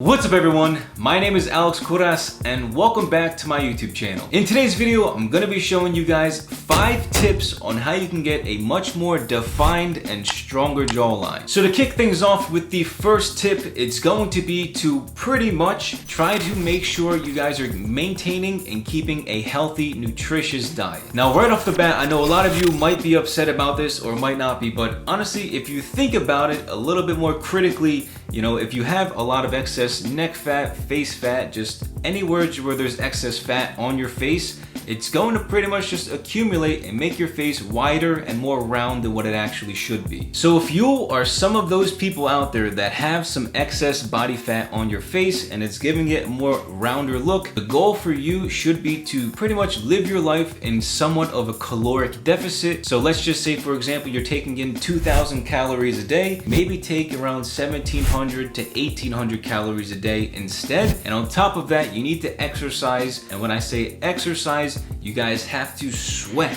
What's up everyone, my name is Alex Kouras and welcome back to my YouTube channel. In today's video, I'm going to be showing you guys 5 tips on how you can get a much more defined and stronger jawline. So to kick things off with the first tip, it's going to be to pretty much try to make sure you guys are maintaining and keeping a healthy, nutritious diet. Now right off the bat, I know a lot of you might be upset about this or might not be, but honestly, if you think about it a little bit more critically, you know, if you have a lot of excess neck fat, face fat, just anywhere where there's excess fat on your face, it's going to pretty much just accumulate and make your face wider and more round than what it actually should be. So if you are some of those people out there that have some excess body fat on your face and it's giving it a more rounder look, the goal for you should be to pretty much live your life in somewhat of a caloric deficit. So let's just say, for example, you're taking in 2,000 calories a day, maybe take around 1,700 to 1,800 calories a day instead. And on top of that, you need to exercise. And when I say exercise, you guys have to sweat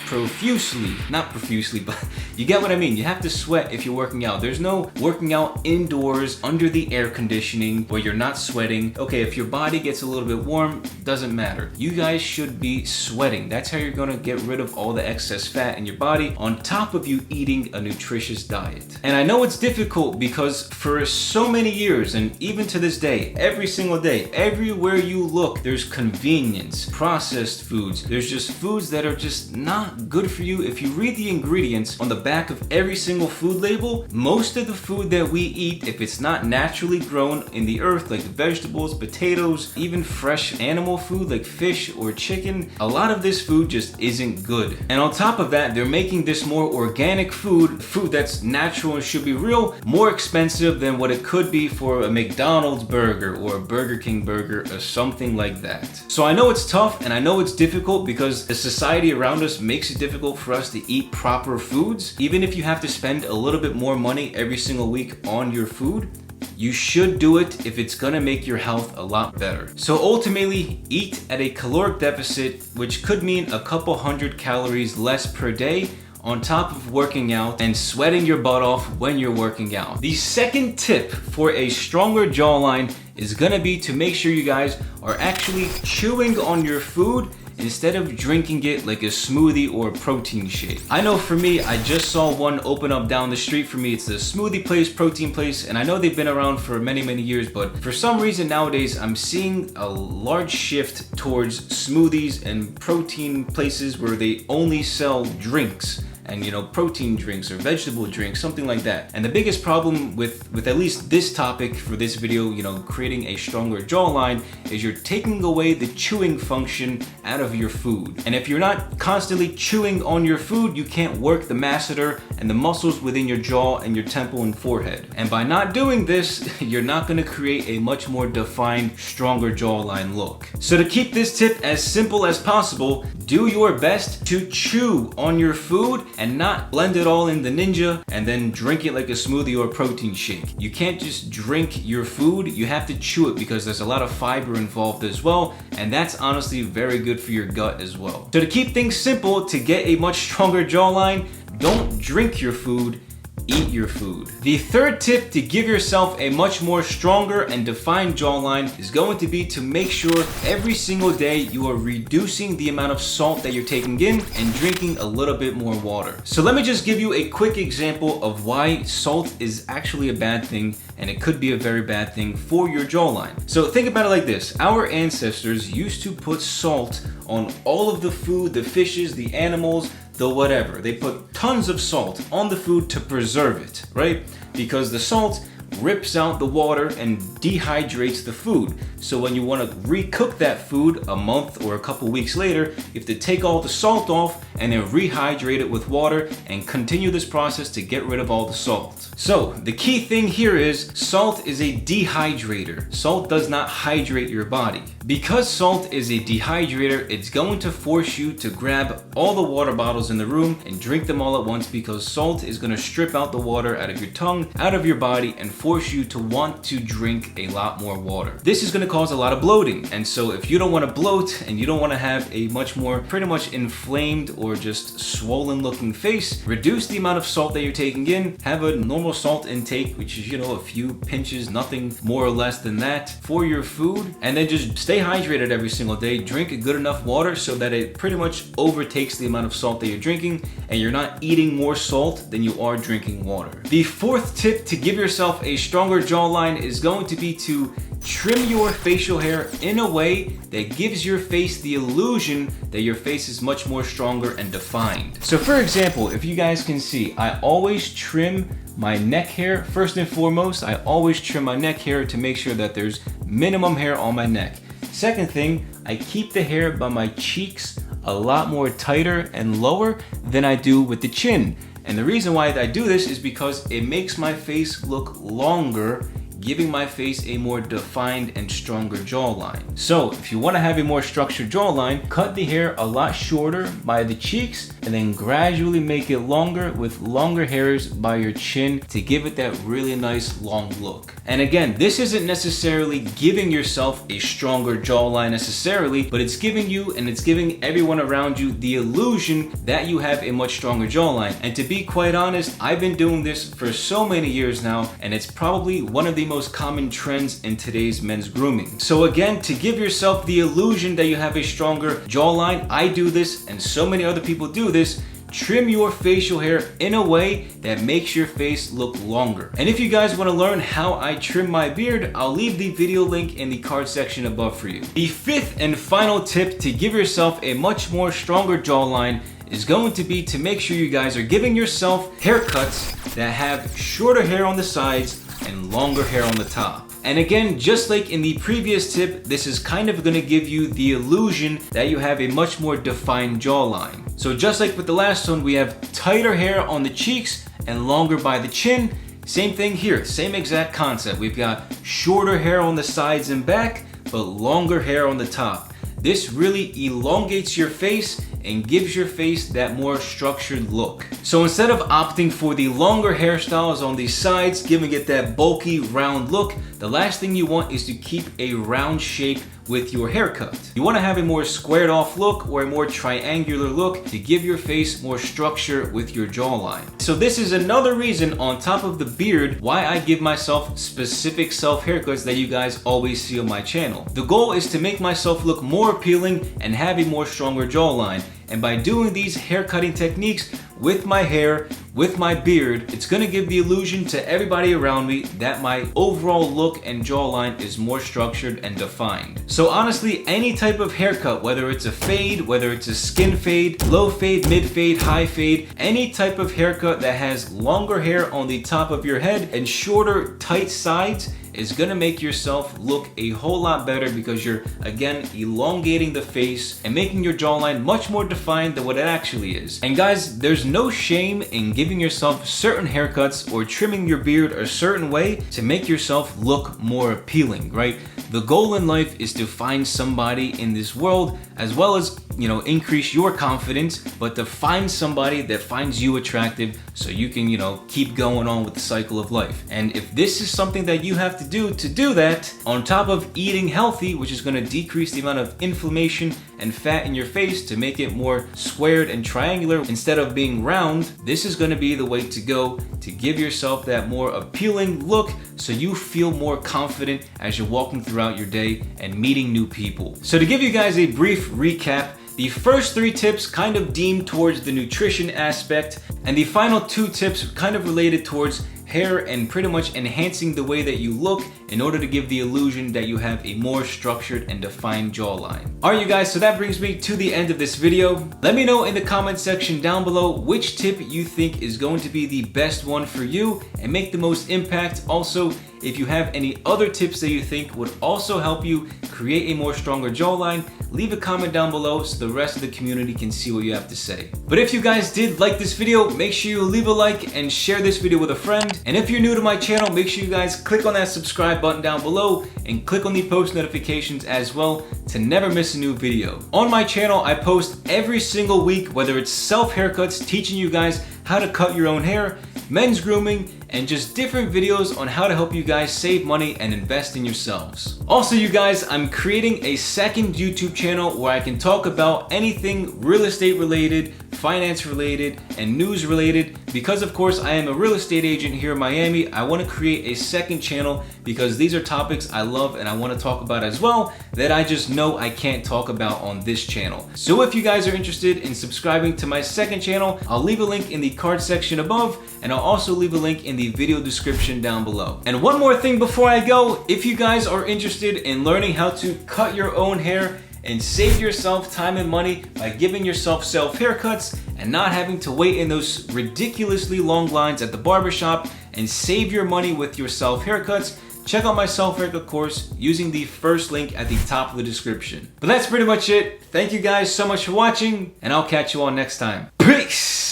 profusely. Not profusely, but you get what I mean. You have to sweat if you're working out. There's no working out indoors under the air conditioning where you're not sweating. Okay, if your body gets a little bit warm, doesn't matter. You guys should be sweating. That's how you're gonna get rid of all the excess fat in your body on top of you eating a nutritious diet. And I know it's difficult because for so many years, and even to this day, every single day, everywhere you look, there's convenience, processed foods. There's just foods that are just not good for you. If you read the ingredients on the back of every single food label, most of the food that we eat, if it's not naturally grown in the earth, like vegetables, potatoes, even fresh animal food like fish or chicken, a lot of this food just isn't good. And on top of that, they're making this more organic food that's natural and should be real, more expensive than what it could be for a McDonald's burger or a Burger King burger or something like that. So I know it's tough and I know it's difficult because the society around us makes it difficult for us to eat proper foods. Even if you have to spend a little bit more money every single week on your food, you should do it if it's gonna make your health a lot better. So ultimately, eat at a caloric deficit, which could mean a couple hundred calories less per day, on top of working out and sweating your butt off when you're working out. The second tip for a stronger jawline is gonna be to make sure you guys are actually chewing on your food instead of drinking it like a smoothie or a protein shake. I know for me, I just saw one open up down the street for me. It's the smoothie place, protein place, and I know they've been around for many years, but for some reason nowadays, I'm seeing a large shift towards smoothies and protein places where they only sell drinks. And you know, protein drinks or vegetable drinks, something like that. And the biggest problem with at least this topic for this video, you know, creating a stronger jawline, is you're taking away the chewing function out of your food. And if you're not constantly chewing on your food, you can't work the masseter and the muscles within your jaw and your temple and forehead. And by not doing this, you're not gonna create a much more defined, stronger jawline look. So to keep this tip as simple as possible, do your best to chew on your food and not blend it all in the Ninja and then drink it like a smoothie or a protein shake. You can't just drink your food, you have to chew it because there's a lot of fiber involved as well, and that's honestly very good for your gut as well. So to keep things simple, to get a much stronger jawline, don't drink your food, eat your food. The third tip to give yourself a much more stronger and defined jawline is going to be to make sure every single day you are reducing the amount of salt that you're taking in and drinking a little bit more water. So let me just give you a quick example of why salt is actually a bad thing, and it could be a very bad thing for your jawline. So think about it like this. Our ancestors used to put salt on all of the food, the fishes, the animals, the whatever. They put tons of salt on the food to preserve it, right? Because the salt rips out the water and dehydrates the food. So when you want to recook that food a month or a couple weeks later, you have to take all the salt off and then rehydrate it with water and continue this process to get rid of all the salt. So the key thing here is salt is a dehydrator. Salt does not hydrate your body. Because salt is a dehydrator, it's going to force you to grab all the water bottles in the room and drink them all at once, because salt is going to strip out the water out of your tongue, out of your body, and force you to want to drink a lot more water. This is going to cause a lot of bloating. And so if you don't want to bloat and you don't want to have a much more pretty much inflamed or just swollen looking face, reduce the amount of salt that you're taking in, have a normal salt intake, which is, a few pinches, nothing more or less than that for your food, and then just stay hydrated every single day. Drink a good enough water so that it pretty much overtakes the amount of salt that you're drinking and you're not eating more salt than you are drinking water. The fourth tip to give yourself a stronger jawline is going to be to trim your facial hair in a way that gives your face the illusion that your face is much more stronger and defined. So for example, if you guys can see, I always trim my neck hair. First and foremost, I always trim my neck hair to make sure that there's minimum hair on my neck. Second thing, I keep the hair by my cheeks a lot more tighter and lower than I do with the chin. And the reason why I do this is because it makes my face look longer, giving my face a more defined and stronger jawline. So if you want to have a more structured jawline, cut the hair a lot shorter by the cheeks and then gradually make it longer with longer hairs by your chin to give it that really nice long look. And again, this isn't necessarily giving yourself a stronger jawline necessarily, but it's giving you and it's giving everyone around you the illusion that you have a much stronger jawline. And to be quite honest, I've been doing this for so many years now, and it's probably one of the most common trends in today's men's grooming. So again, to give yourself the illusion that you have a stronger jawline, I do this and so many other people do this. Trim your facial hair in a way that makes your face look longer. And if you guys want to learn how I trim my beard, I'll leave the video link in the card section above for you. The fifth and final tip to give yourself a much more stronger jawline is going to be to make sure you guys are giving yourself haircuts that have shorter hair on the sides and longer hair on the top. And again, just like in the previous tip, this is kind of going to give you the illusion that you have a much more defined jawline. So just like with the last one, we have tighter hair on the cheeks and longer by the chin. Same thing here, same exact concept. We've got shorter hair on the sides and back, but longer hair on the top. This really elongates your face and gives your face that more structured look. So instead of opting for the longer hairstyles on the sides, giving it that bulky round look, the last thing you want is to keep a round shape with your haircut. You want to have a more squared off look or a more triangular look to give your face more structure with your jawline. So this is another reason on top of the beard why I give myself specific self haircuts that you guys always see on my channel. The goal is to make myself look more appealing and have a more stronger jawline. And by doing these haircutting techniques with my hair, with my beard, it's gonna give the illusion to everybody around me that my overall look and jawline is more structured and defined. So honestly, any type of haircut, whether it's a fade, whether it's a skin fade, low fade, mid fade, high fade, any type of haircut that has longer hair on the top of your head and shorter, tight sides is gonna make yourself look a whole lot better because you're, again, elongating the face and making your jawline much more defined than what it actually is. And guys, there's no shame in giving yourself certain haircuts or trimming your beard a certain way to make yourself look more appealing, right? The goal in life is to find somebody in this world, as well as, increase your confidence, but to find somebody that finds you attractive so you can, keep going on with the cycle of life. And if this is something that you have to do that, on top of eating healthy, which is going to decrease the amount of inflammation and fat in your face to make it more squared and triangular instead of being round, this is going to be the way to go to give yourself that more appealing look so you feel more confident as you're walking throughout your day and meeting new people. So to give you guys a brief recap, the first 3 tips kind of deemed towards the nutrition aspect, and the final 2 tips kind of related towards hair and pretty much enhancing the way that you look in order to give the illusion that you have a more structured and defined jawline. Alright you guys, so that brings me to the end of this video. Let me know in the comment section down below which tip you think is going to be the best one for you and make the most impact. Also, if you have any other tips that you think would also help you create a more stronger jawline, leave a comment down below so the rest of the community can see what you have to say. But if you guys did like this video, make sure you leave a like and share this video with a friend. And if you're new to my channel, make sure you guys click on that subscribe button down below and click on the post notifications as well to never miss a new video. On my channel, I post every single week, whether it's self haircuts, teaching you guys how to cut your own hair, men's grooming, and just different videos on how to help you guys save money and invest in yourselves. Also, you guys, I'm creating a second YouTube channel where I can talk about anything real estate related, finance related, and news related. Because of course I am a real estate agent here in Miami, I want to create a second channel because these are topics I love and I want to talk about as well that I just know I can't talk about on this channel. So if you guys are interested in subscribing to my second channel, I'll leave a link in the card section above, and I'll also leave a link in the video description down below. And one more thing before I go, if you guys are interested in learning how to cut your own hair and save yourself time and money by giving yourself self haircuts and not having to wait in those ridiculously long lines at the barbershop, and save your money with your self haircuts, check out my self haircut course using the first link at the top of the description. But that's pretty much it. Thank you guys so much for watching, and I'll catch you all next time. Peace!